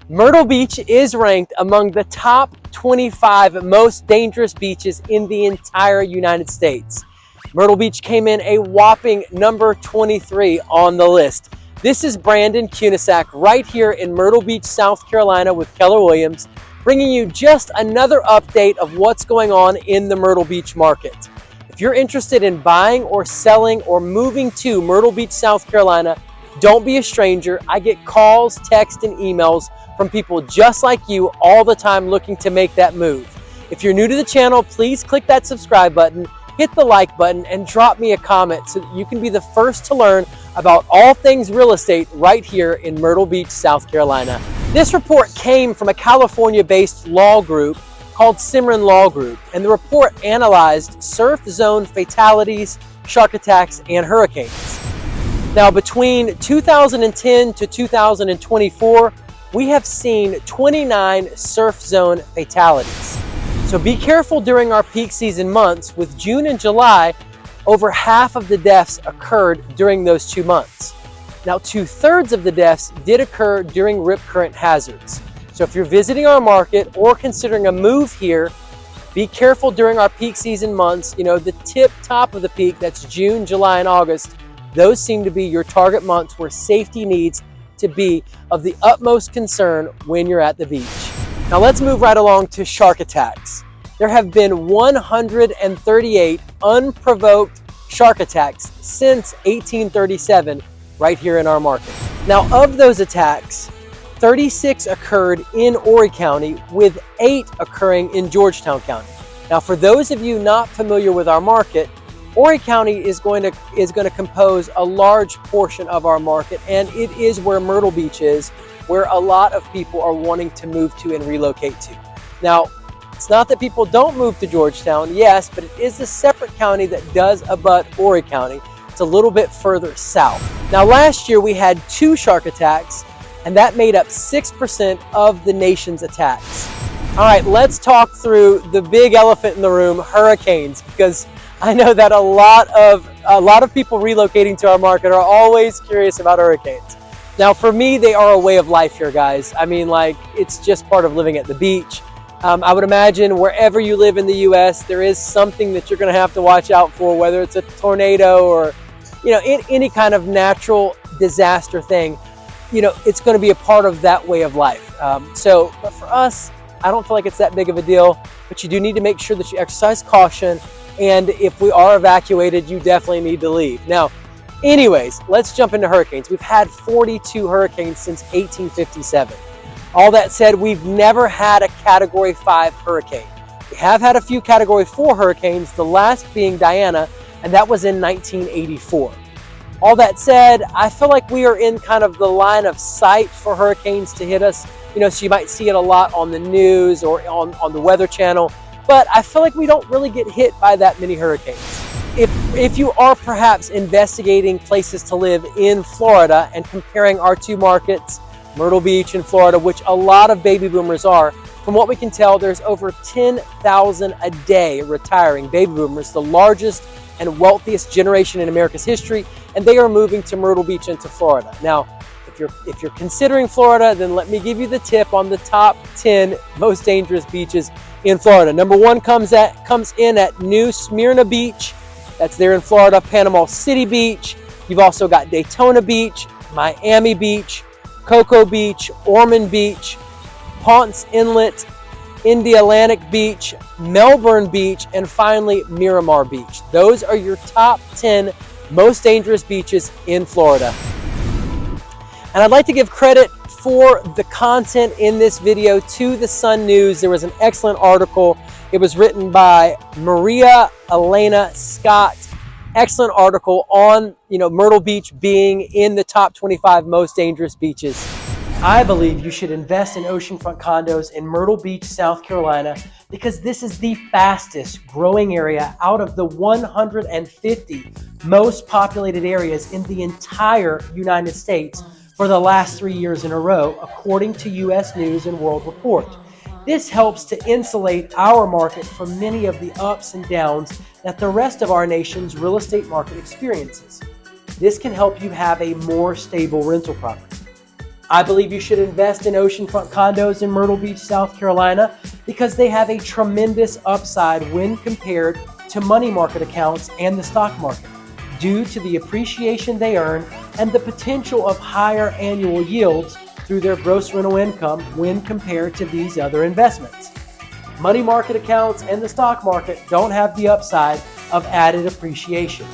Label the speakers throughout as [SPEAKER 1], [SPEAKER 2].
[SPEAKER 1] Myrtle Beach is ranked among the top 25 most dangerous beaches in the entire United States. Myrtle Beach came in a whopping number 23 on the list. This is Brandon Kunasek right here in Myrtle Beach, South Carolina with Keller Williams, bringing you just another update of what's going on in the Myrtle Beach market. If you're interested in buying or selling or moving to Myrtle Beach, South Carolina, don't be a stranger. I get calls, texts, and emails from people just like you all the time looking to make that move. If you're new to the channel, please click that subscribe button, hit the like button, and drop me a comment so that you can be the first to learn about all things real estate right here in Myrtle Beach, South Carolina. This report came from a California-based law group called Simran Law Group, and the report analyzed surf zone fatalities, shark attacks, and hurricanes. Now, between 2010 to 2024, we have seen 29 surf zone fatalities. So be careful during our peak season months. With June and July, over half of the deaths occurred during those 2 months. Now, 2/3 of the deaths did occur during rip current hazards. So if you're visiting our market or considering a move here, be careful during our peak season months. You know, the top of the peak, that's June, July, and August. Those seem to be your target months where safety needs to be of the utmost concern when you're at the beach. Now let's move right along to shark attacks. There have been 138 unprovoked shark attacks since 1837 right here in our market. Now, of those attacks, 36 occurred in Horry County, with 8 occurring in Georgetown County. Now, for those of you not familiar with our market, Horry County is going to compose a large portion of our market, and it is where Myrtle Beach is, where a lot of people are wanting to move to and relocate to. Now, it's not that people don't move to Georgetown, yes, but it is a separate county that does abut Horry County. It's a little bit further south. Now, last year we had 2 shark attacks, and that made up 6% of the nation's attacks. All right, let's talk through the big elephant in the room, hurricanes, because I know that a lot of people relocating to our market are always curious about hurricanes. Now, for me, they are a way of life here, guys. I mean, like, it's just part of living at the beach. I would imagine wherever you live in the U.S., there is something that you're going to have to watch out for, whether it's a tornado or, you know, any kind of natural disaster thing. You know, it's going to be a part of that way of life. But for us, I don't feel like it's that big of a deal, but you do need to make sure that you exercise caution. And if we are evacuated, you definitely need to leave. Now, anyways, let's jump into hurricanes. We've had 42 hurricanes since 1857. All that said, we've never had a Category 5 hurricane. We have had a few Category 4 hurricanes, the last being Diana, and that was in 1984. All that said, I feel like we are in kind of the line of sight for hurricanes to hit us. You know, so you might see it a lot on the news or on the Weather Channel, but I feel like we don't really get hit by that many hurricanes. If you are perhaps investigating places to live in Florida and comparing our 2 markets, Myrtle Beach and Florida, which a lot of baby boomers are, from what we can tell, there's over 10,000 a day retiring baby boomers, the largest and wealthiest generation in America's history, and they are moving to Myrtle Beach and to Florida. Now, if you're considering Florida, then let me give you the tip on the top 10 most dangerous beaches in Florida. Number 1 comes in at New Smyrna Beach. That's there in Florida. Panama City Beach. You've also got Daytona Beach, Miami Beach, Cocoa Beach, Ormond Beach, Ponce Inlet, Indialantic Beach, Melbourne Beach, and finally Miramar Beach. Those are your top 10 most dangerous beaches in Florida. And I'd like to give credit for the content in this video to the Sun News. There was an excellent article. It was written by Maria Elena Scott. Excellent article on, you know, Myrtle Beach being in the top 25 most dangerous beaches. I believe you should invest in oceanfront condos in Myrtle Beach, South Carolina, because this is the fastest growing area out of the 150 most populated areas in the entire United States for the last 3 years in a row, according to U.S. News and World Report. This helps to insulate our market from many of the ups and downs that the rest of our nation's real estate market experiences. This can help you have a more stable rental property. I believe you should invest in oceanfront condos in Myrtle Beach, South Carolina, because they have a tremendous upside when compared to money market accounts and the stock market, due to the appreciation they earn and the potential of higher annual yields through their gross rental income when compared to these other investments. Money market accounts and the stock market don't have the upside of added appreciation.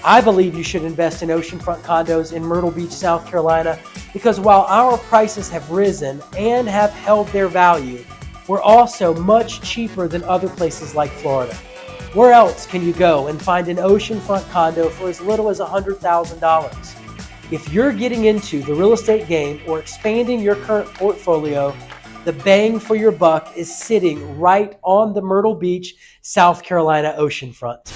[SPEAKER 1] I believe you should invest in oceanfront condos in Myrtle Beach, South Carolina, because while our prices have risen and have held their value, we're also much cheaper than other places like Florida. Where else can you go and find an oceanfront condo for as little as $100,000? If you're getting into the real estate game or expanding your current portfolio, the bang for your buck is sitting right on the Myrtle Beach, South Carolina oceanfront.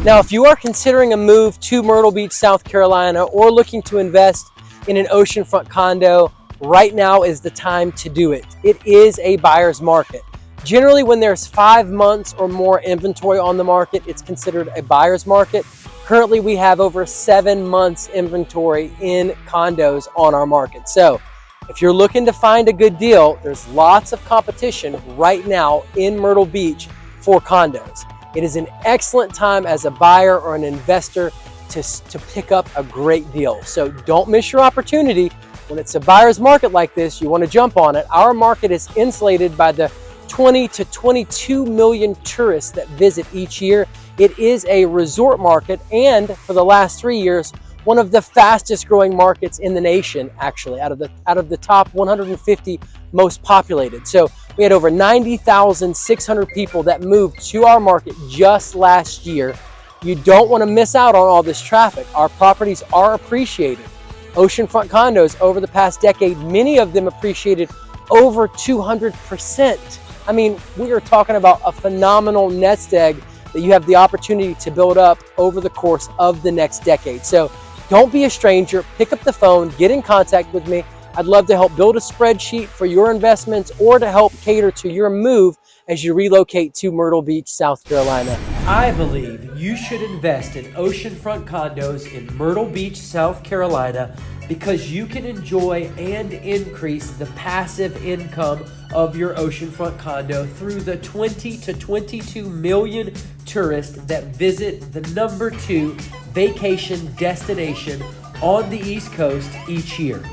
[SPEAKER 1] Now, if you are considering a move to Myrtle Beach, South Carolina, or looking to invest in an oceanfront condo, right now is the time to do it. It is a buyer's market. Generally, when there's 5 months or more inventory on the market, it's considered a buyer's market. Currently, we have over 7 months inventory in condos on our market. So if you're looking to find a good deal, there's lots of competition right now in Myrtle Beach for condos. It is an excellent time as a buyer or an investor to pick up a great deal. So don't miss your opportunity. When it's a buyer's market like this, you want to jump on it. Our market is insulated by the 20 to 22 million tourists that visit each year. It is a resort market, and for the last 3 years, one of the fastest growing markets in the nation, actually, out of the top 150 most populated. So we had over 90,600 people that moved to our market just last year. You don't want to miss out on all this traffic. Our properties are appreciated. Oceanfront condos over the past decade, many of them appreciated over 200%. I mean, we are talking about a phenomenal nest egg that you have the opportunity to build up over the course of the next decade. So don't be a stranger, pick up the phone, get in contact with me. I'd love to help build a spreadsheet for your investments or to help cater to your move as you relocate to Myrtle Beach, South Carolina. I believe you should invest in oceanfront condos in Myrtle Beach, South Carolina, because you can enjoy and increase the passive income of your oceanfront condo through the 20 to 22 million tourists that visit the #2 vacation destination on the East Coast each year.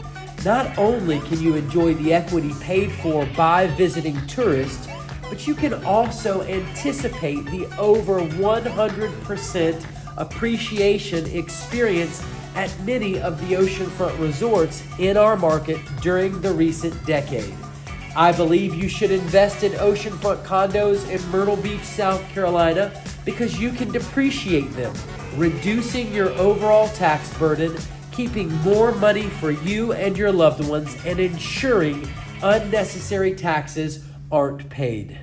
[SPEAKER 1] Not only can you enjoy the equity paid for by visiting tourists, but you can also anticipate the over 100% appreciation experience at many of the oceanfront resorts in our market during the recent decade. I believe you should invest in oceanfront condos in Myrtle Beach, South Carolina, because you can depreciate them, reducing your overall tax burden, keeping more money for you and your loved ones, and ensuring unnecessary taxes aren't paid.